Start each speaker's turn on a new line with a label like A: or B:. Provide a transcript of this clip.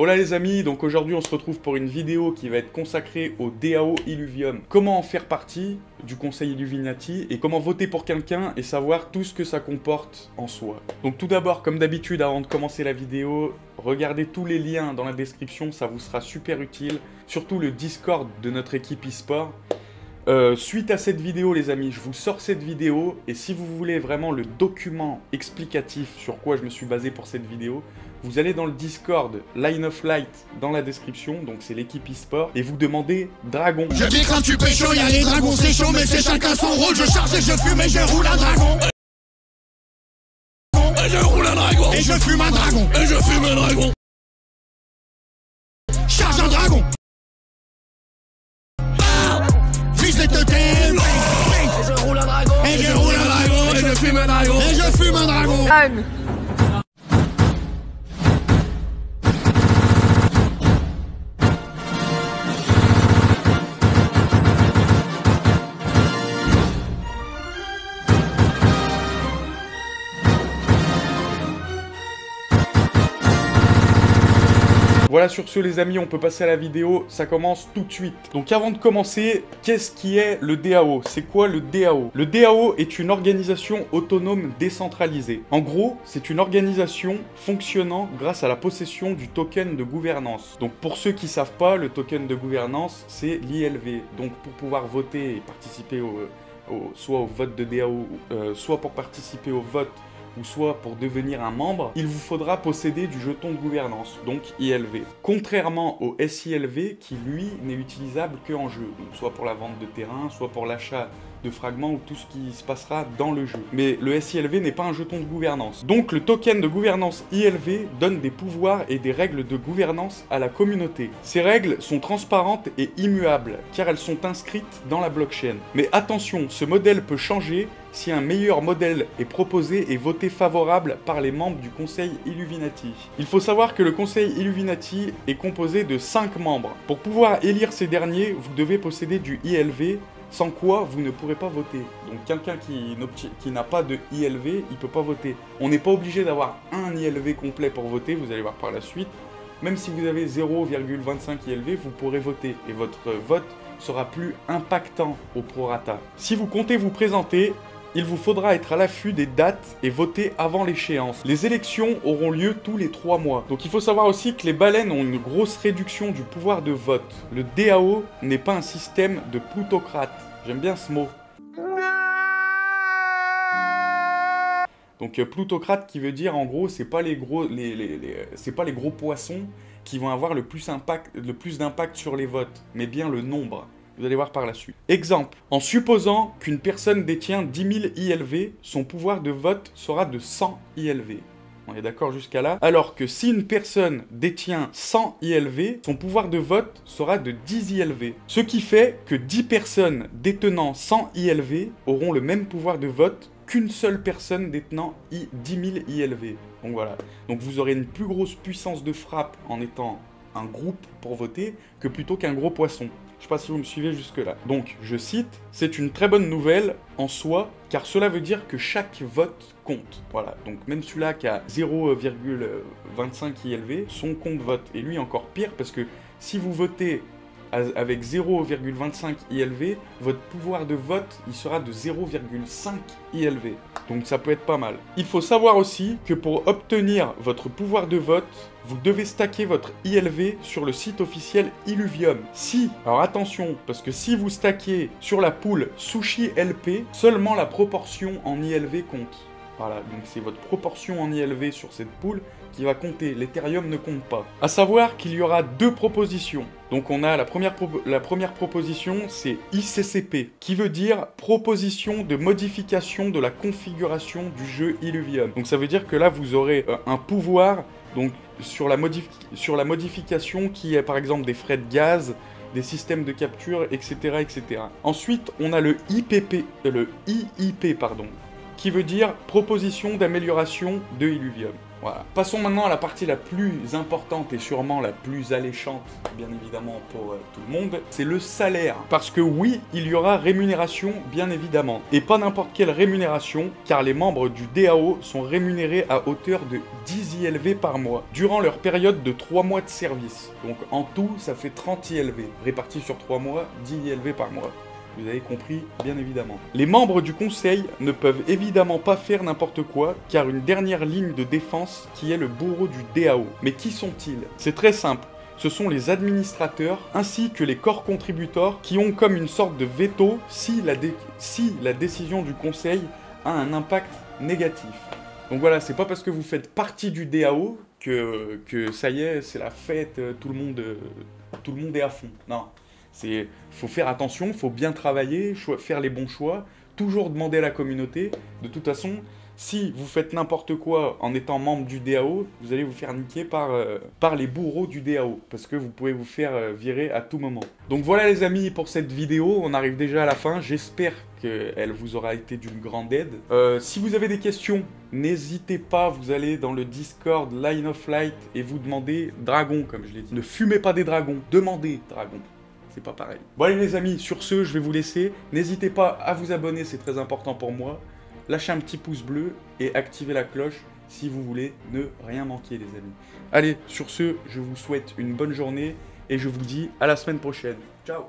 A: Hola les amis, donc aujourd'hui on se retrouve pour une vidéo qui va être consacrée au DAO Illuvium. Comment en faire partie du conseil Illuminati et comment voter pour quelqu'un et savoir tout ce que ça comporte en soi. Donc tout d'abord, comme d'habitude, avant de commencer la vidéo, regardez tous les liens dans la description, ça vous sera super utile. Surtout le Discord de notre équipe e-sport. Suite à cette vidéo les amis, je vous sors cette vidéo et si vous voulez vraiment le document explicatif sur quoi je me suis basé pour cette vidéo, vous allez dans le Discord Line of Light dans la description, donc c'est l'équipe e-sport, et vous demandez Dragon.
B: Je dis quand tu pécho, y'a les dragons, c'est chaud, mais c'est chacun son rôle. Je charge et je fume et je roule un dragon. Et je roule un dragon. Et je fume un dragon. Et je fume un dragon. Charge un dragon. Vise les totems. Et je roule un dragon. Et je roule un dragon. Et je fume un dragon. Et je fume un dragon.
A: Voilà, sur ce les amis, on peut passer à la vidéo, ça commence tout de suite. Donc avant de commencer, qu'est-ce qui est le DAO? C'est quoi le DAO? Le DAO est une organisation autonome décentralisée. En gros, c'est une organisation fonctionnant grâce à la possession du token de gouvernance. Donc pour ceux qui ne savent pas, le token de gouvernance, c'est l'ILV. Donc pour pouvoir voter et participer soit au vote de DAO, soit pour participer au vote, ou soit pour devenir un membre, il vous faudra posséder du jeton de gouvernance, donc ILV. Contrairement au SILV, qui lui n'est utilisable qu'en jeu, donc soit pour la vente de terrain, soit pour l'achat de fragments ou tout ce qui se passera dans le jeu. Mais le SILV n'est pas un jeton de gouvernance. Donc le token de gouvernance ILV donne des pouvoirs et des règles de gouvernance à la communauté. Ces règles sont transparentes et immuables, car elles sont inscrites dans la blockchain. Mais attention, ce modèle peut changer si un meilleur modèle est proposé et voté favorable par les membres du conseil Illuminati. Il faut savoir que le conseil Illuminati est composé de 5 membres. Pour pouvoir élire ces derniers, vous devez posséder du ILV, sans quoi vous ne pourrez pas voter. Donc quelqu'un qui n'a pas de ILV, il ne peut pas voter. On n'est pas obligé d'avoir un ILV complet pour voter, vous allez voir par la suite. Même si vous avez 0,25 ILV, vous pourrez voter et votre vote sera plus impactant au prorata. Si vous comptez vous présenter, il vous faudra être à l'affût des dates et voter avant l'échéance. Les élections auront lieu tous les 3 mois. Donc il faut savoir aussi que les baleines ont une grosse réduction du pouvoir de vote. Le DAO n'est pas un système de plutocrate. J'aime bien ce mot. Donc plutocrate qui veut dire en gros c'est pas les gros poissons qui vont avoir le plus d'impact sur les votes, mais bien le nombre. Vous allez voir par la suite. Exemple, en supposant qu'une personne détient 10 000 ILV, son pouvoir de vote sera de 100 ILV. On est d'accord jusqu'à là? Alors que si une personne détient 100 ILV, son pouvoir de vote sera de 10 ILV. Ce qui fait que 10 personnes détenant 100 ILV auront le même pouvoir de vote qu'une seule personne détenant 10 000 ILV. Donc voilà. Donc vous aurez une plus grosse puissance de frappe en étant un groupe pour voter que plutôt qu'un gros poisson. Je ne sais pas si vous me suivez jusque-là. Donc, je cite, « C'est une très bonne nouvelle en soi, car cela veut dire que chaque vote compte. » Voilà, donc même celui-là qui a 0,25 ILV, son compte vote. Et lui, encore pire, parce que si vous votez avec 0,25 ILV, votre pouvoir de vote, il sera de 0,5 ILV. Donc ça peut être pas mal. Il faut savoir aussi que pour obtenir votre pouvoir de vote, vous devez stacker votre ILV sur le site officiel Illuvium. Alors attention, parce que si vous stackez sur la pool Sushi LP, seulement la proportion en ILV compte. Voilà, donc c'est votre proportion en ILV sur cette pool qui va compter. L'Ethereum ne compte pas. À savoir qu'il y aura 2 propositions. Donc on a la première proposition, c'est ICCP, qui veut dire proposition de modification de la configuration du jeu Illuvium. Donc ça veut dire que là vous aurez un pouvoir donc, sur la modification qui est par exemple des frais de gaz, des systèmes de capture, etc. etc. Ensuite, on a le IIP, qui veut dire proposition d'amélioration de Illuvium. Voilà. Passons maintenant à la partie la plus importante et sûrement la plus alléchante, bien évidemment pour tout le monde, c'est le salaire. Parce que oui, il y aura rémunération, bien évidemment. Et pas n'importe quelle rémunération, car les membres du DAO sont rémunérés à hauteur de 10 ILV par mois, durant leur période de 3 mois de service. Donc en tout, ça fait 30 ILV, répartis sur 3 mois, 10 ILV par mois. Vous avez compris, bien évidemment. Les membres du conseil ne peuvent évidemment pas faire n'importe quoi, car une dernière ligne de défense qui est le bourreau du DAO. Mais qui sont-ils? C'est très simple. Ce sont les administrateurs ainsi que les corps contributeurs qui ont comme une sorte de veto si la décision du conseil a un impact négatif. Donc voilà, c'est pas parce que vous faites partie du DAO que ça y est, c'est la fête, tout le monde est à fond. Non. Faut faire attention, faut bien travailler, faire les bons choix, toujours demander à la communauté. De toute façon, si vous faites n'importe quoi en étant membre du DAO, vous allez vous faire niquer par les bourreaux du DAO, parce que vous pouvez vous faire virer à tout moment. Donc voilà les amis pour cette vidéo, on arrive déjà à la fin, j'espère qu'elle vous aura été d'une grande aide. Si vous avez des questions, n'hésitez pas, vous allez dans le Discord Line of Light et vous demandez dragon, comme je l'ai dit. Ne fumez pas des dragons, demandez dragon. C'est pas pareil. Bon allez les amis, sur ce, je vais vous laisser. N'hésitez pas à vous abonner, c'est très important pour moi. Lâchez un petit pouce bleu et activez la cloche si vous voulez ne rien manquer les amis. Allez, sur ce, je vous souhaite une bonne journée et je vous dis à la semaine prochaine. Ciao!